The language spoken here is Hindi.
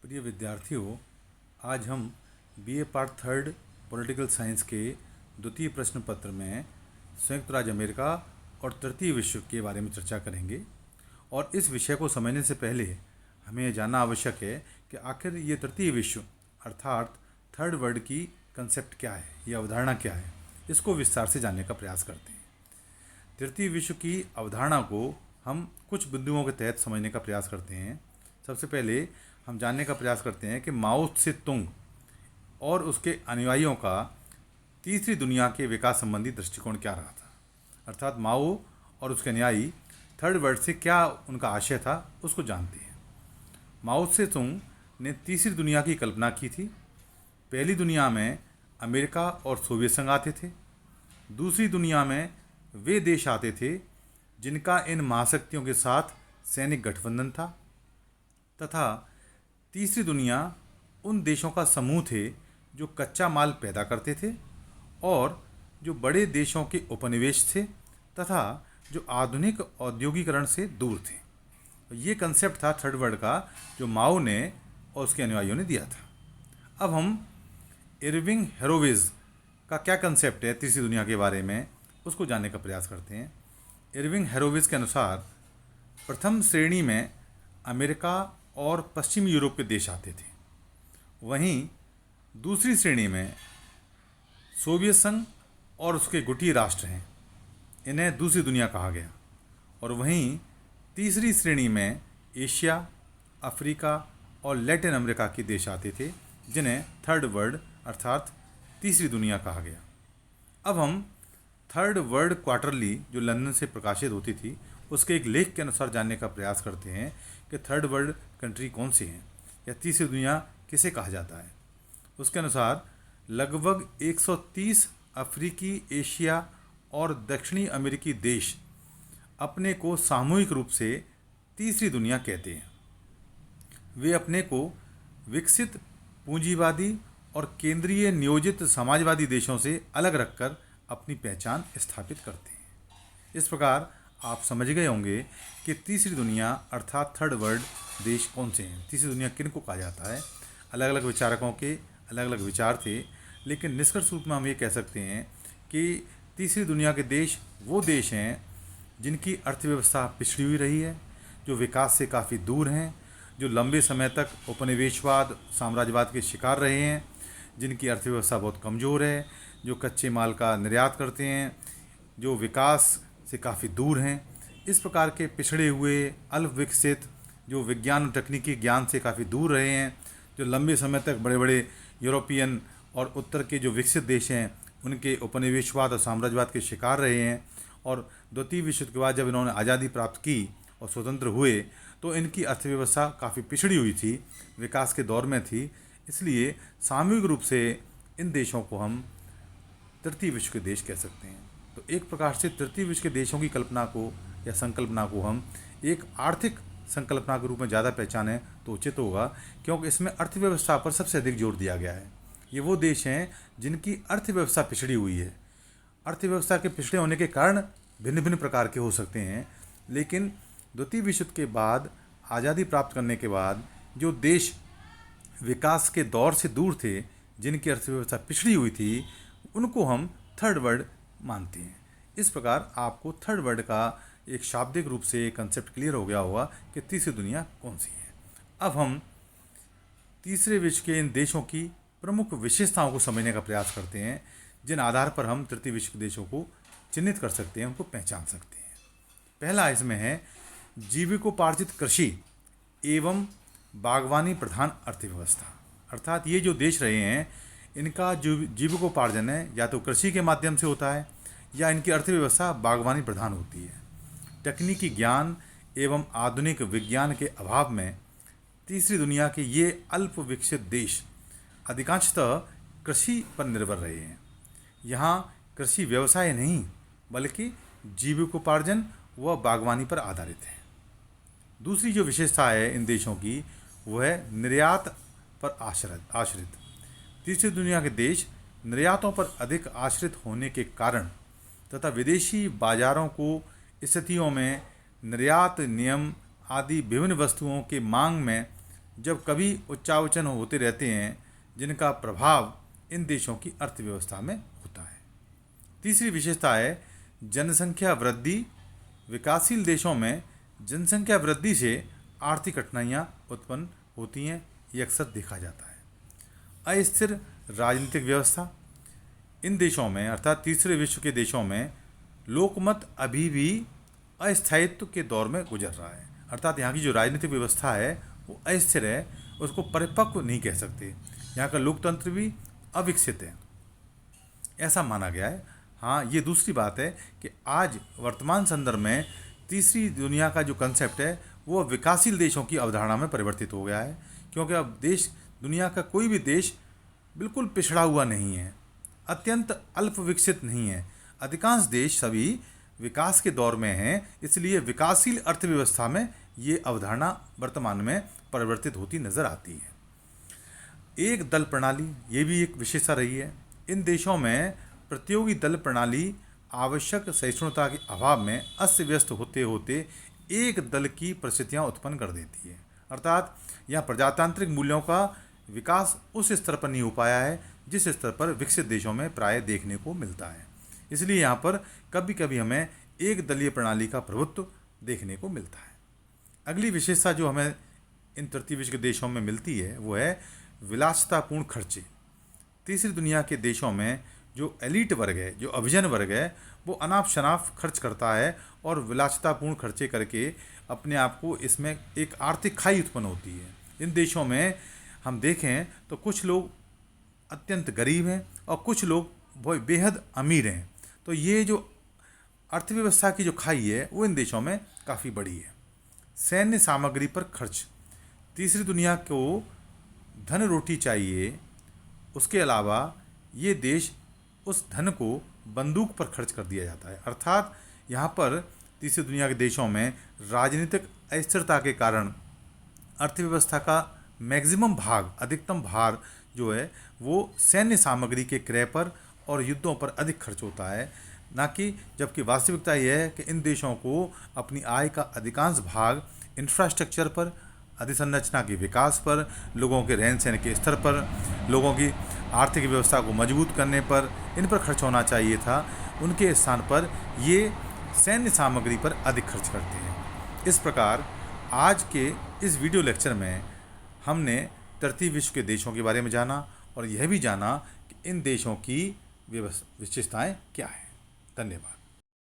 प्रिय विद्यार्थियों, आज हम BA part third political science के द्वितीय प्रश्न पत्र में संयुक्त राज्य अमेरिका और तृतीय विश्व के बारे में चर्चा करेंगे। और इस विषय को समझने से पहले हमें यह जानना आवश्यक है कि आखिर ये तृतीय विश्व अर्थात थर्ड वर्ल्ड की कंसेप्ट क्या है, ये अवधारणा क्या है। इसको विस्तार से जानने का प्रयास करते हैं। तृतीय विश्व की अवधारणा को हम कुछ बिंदुओं के तहत समझने का प्रयास करते हैं। सबसे पहले हम जानने का प्रयास करते हैं कि माओ त्से तुंग और उसके अनुयायियों का तीसरी दुनिया के विकास संबंधी दृष्टिकोण क्या रहा था। अर्थात माओ और उसके अनुयायी थर्ड वर्ल्ड से क्या उनका आशय था, उसको जानते हैं। माओ त्से तुंग ने तीसरी दुनिया की कल्पना की थी। पहली दुनिया में अमेरिका और सोवियत संघ आते थे। दूसरी दुनिया में वे देश आते थे जिनका इन महाशक्तियों के साथ सैनिक गठबंधन था, तथा तीसरी दुनिया उन देशों का समूह थे जो कच्चा माल पैदा करते थे और जो बड़े देशों के उपनिवेश थे तथा जो आधुनिक औद्योगिकरण से दूर थे। ये कंसेप्ट था थर्ड वर्ल्ड का, जो माओ ने और उसके अनुयायियों ने दिया था। अब हम इरविंग हेरोविज का क्या कंसेप्ट है तीसरी दुनिया के बारे में, उसको जानने का प्रयास करते हैं। इरविंग हेरोविज के अनुसार प्रथम श्रेणी में अमेरिका और पश्चिमी यूरोप के देश आते थे। वहीं दूसरी श्रेणी में सोवियत संघ और उसके गुटी राष्ट्र हैं, इन्हें दूसरी दुनिया कहा गया। और वहीं तीसरी श्रेणी में एशिया, अफ्रीका और लैटिन अमेरिका के देश आते थे, जिन्हें थर्ड वर्ल्ड अर्थात तीसरी दुनिया कहा गया। अब हम थर्ड वर्ल्ड क्वार्टरली जो लंदन से प्रकाशित होती थी, उसके एक लेख के अनुसार जानने का प्रयास करते हैं कि थर्ड वर्ल्ड कंट्री कौन सी हैं या तीसरी दुनिया किसे कहा जाता है। उसके अनुसार लगभग 130 अफ्रीकी, एशिया और दक्षिणी अमेरिकी देश अपने को सामूहिक रूप से तीसरी दुनिया कहते हैं। वे अपने को विकसित पूंजीवादी और केंद्रीय नियोजित समाजवादी देशों से अलग रखकर अपनी पहचान स्थापित करते हैं। इस प्रकार आप समझ गए होंगे कि तीसरी दुनिया अर्थात थर्ड वर्ल्ड देश कौन से हैं, तीसरी दुनिया किन को कहा जाता है। अलग अलग विचारकों के अलग अलग विचार थे, लेकिन निष्कर्ष रूप में हम ये कह सकते हैं कि तीसरी दुनिया के देश वो देश हैं जिनकी अर्थव्यवस्था पिछड़ी हुई रही है, जो विकास से काफ़ी दूर हैं, जो लंबे समय तक उपनिवेशवाद, साम्राज्यवाद के शिकार रहे हैं, जिनकी अर्थव्यवस्था बहुत कमज़ोर है, जो कच्चे माल का निर्यात करते हैं, जो विकास से काफ़ी दूर हैं। इस प्रकार के पिछड़े हुए, अल्प विकसित, जो विज्ञान और तकनीकी ज्ञान से काफ़ी दूर रहे हैं, जो लंबे समय तक बड़े बड़े यूरोपियन और उत्तर के जो विकसित देश हैं उनके उपनिवेशवाद और साम्राज्यवाद के शिकार रहे हैं। और द्वितीय विश्व युद्ध के बाद जब इन्होंने आज़ादी प्राप्त की और स्वतंत्र हुए तो इनकी अर्थव्यवस्था काफ़ी पिछड़ी हुई थी, विकास के दौर में थी। इसलिए सामूहिक रूप से इन देशों को हम तृतीय विश्व के देश कह सकते हैं। तो एक प्रकार से तृतीय विश्व के देशों की कल्पना को या संकल्पना को हम एक आर्थिक संकल्पना के रूप में ज़्यादा पहचानें तो उचित होगा, क्योंकि इसमें अर्थव्यवस्था पर सबसे अधिक जोर दिया गया है। ये वो देश हैं जिनकी अर्थव्यवस्था पिछड़ी हुई है। अर्थव्यवस्था के पिछड़े होने के कारण भिन्न भिन्न प्रकार के हो सकते हैं, लेकिन द्वितीय विश्व युद्ध के बाद आज़ादी प्राप्त करने के बाद जो देश विकास के दौर से दूर थे, जिनकी अर्थव्यवस्था पिछड़ी हुई थी, उनको हम थर्ड वर्ल्ड मानते हैं। इस प्रकार आपको थर्ड वर्ल्ड का एक शाब्दिक रूप से कंसेप्ट क्लियर हो गया होगा कि तीसरी दुनिया कौन सी है। अब हम तीसरे विश्व के इन देशों की प्रमुख विशेषताओं को समझने का प्रयास करते हैं, जिन आधार पर हम तृतीय विश्व के देशों को चिन्हित कर सकते हैं, उनको पहचान सकते हैं। पहला इसमें है जीविकोपार्जित कृषि एवं बागवानी प्रधान अर्थव्यवस्था। अर्थात ये जो देश रहे हैं, इनका जो जीविकोपार्जन है या तो कृषि के माध्यम से होता है या इनकी अर्थव्यवस्था बागवानी प्रधान होती है। तकनीकी ज्ञान एवं आधुनिक विज्ञान के अभाव में तीसरी दुनिया के ये अल्प विकसित देश अधिकांशतः कृषि पर निर्भर रहे हैं। यहाँ कृषि व्यवसाय नहीं बल्कि जीविकोपार्जन व बागवानी पर आधारित है। दूसरी जो विशेषता है इन देशों की, वह है निर्यात पर आश्रित। तीसरी दुनिया के देश निर्यातों पर अधिक आश्रित होने के कारण तथा विदेशी बाजारों को स्थितियों में निर्यात नियम आदि विभिन्न वस्तुओं के मांग में जब कभी उच्चावचन होते रहते हैं जिनका प्रभाव इन देशों की अर्थव्यवस्था में होता है। तीसरी विशेषता है जनसंख्या वृद्धि। विकासशील देशों में जनसंख्या वृद्धि से आर्थिक कठिनाइयाँ उत्पन्न होती हैं, ये अक्सर देखा जाता है। अस्थिर राजनीतिक व्यवस्था। इन देशों में अर्थात तीसरे विश्व के देशों में लोकमत अभी भी अस्थायित्व के दौर में गुजर रहा है, अर्थात यहाँ की जो राजनीतिक व्यवस्था है वो अस्थिर है, उसको परिपक्व नहीं कह सकते। यहाँ का लोकतंत्र भी अविकसित है, ऐसा माना गया है। हाँ, ये दूसरी बात है कि आज वर्तमान संदर्भ में तीसरी दुनिया का जो कंसेप्ट है वो विकासशील देशों की अवधारणा में परिवर्तित हो गया है, क्योंकि अब देश, दुनिया का कोई भी देश बिल्कुल पिछड़ा हुआ नहीं है, अत्यंत अल्प विकसित नहीं है। अधिकांश देश सभी विकास के दौर में हैं, इसलिए विकासशील अर्थव्यवस्था में ये अवधारणा वर्तमान में परिवर्तित होती नजर आती है। एक दल प्रणाली, ये भी एक विशेषता रही है। इन देशों में प्रतियोगी दल प्रणाली आवश्यक सहिष्णुता के अभाव में अस्त व्यस्त होते होते एक दल की परिस्थितियाँ उत्पन्न कर देती है, अर्थात यहाँ प्रजातांत्रिक मूल्यों का विकास उस स्तर पर नहीं हो पाया है जिस स्तर पर विकसित देशों में प्राय देखने को मिलता है। इसलिए यहाँ पर कभी कभी हमें एक दलीय प्रणाली का प्रभुत्व देखने को मिलता है। अगली विशेषता जो हमें इन तृतीय विश्व के देशों में मिलती है वो है विलासितापूर्ण खर्चे। तीसरी दुनिया के देशों में जो एलीट वर्ग है, जो अभिजन वर्ग है, वो अनाप शनाप खर्च करता है और विलासितापूर्ण खर्चे करके अपने आप को, इसमें एक आर्थिक खाई उत्पन्न होती है। इन देशों में हम देखें तो कुछ लोग अत्यंत गरीब हैं और कुछ लोग बहुत बेहद अमीर हैं, तो ये जो अर्थव्यवस्था की जो खाई है वो इन देशों में काफ़ी बड़ी है। सैन्य सामग्री पर खर्च। तीसरी दुनिया को धन रोटी चाहिए, उसके अलावा ये देश उस धन को बंदूक पर खर्च कर दिया जाता है, अर्थात यहाँ पर तीसरी दुनिया के देशों में राजनीतिक अस्थिरता के कारण अर्थव्यवस्था का मैक्सिमम भाग, अधिकतम भार जो है वो सैन्य सामग्री के क्रय पर और युद्धों पर अधिक खर्च होता है, ना कि, जबकि वास्तविकता यह है कि इन देशों को अपनी आय का अधिकांश भाग इंफ्रास्ट्रक्चर पर, अधिसंरचना के विकास पर, लोगों के रहन सहन के स्तर पर, लोगों की आर्थिक व्यवस्था को मजबूत करने पर, इन पर खर्च होना चाहिए था। उनके स्थान पर ये सैन्य सामग्री पर अधिक खर्च करते हैं। इस प्रकार आज के इस वीडियो लेक्चर में हमने तृतीय विश्व के देशों के बारे में जाना और यह भी जाना कि इन देशों की विशेषताएं क्या हैं। धन्यवाद।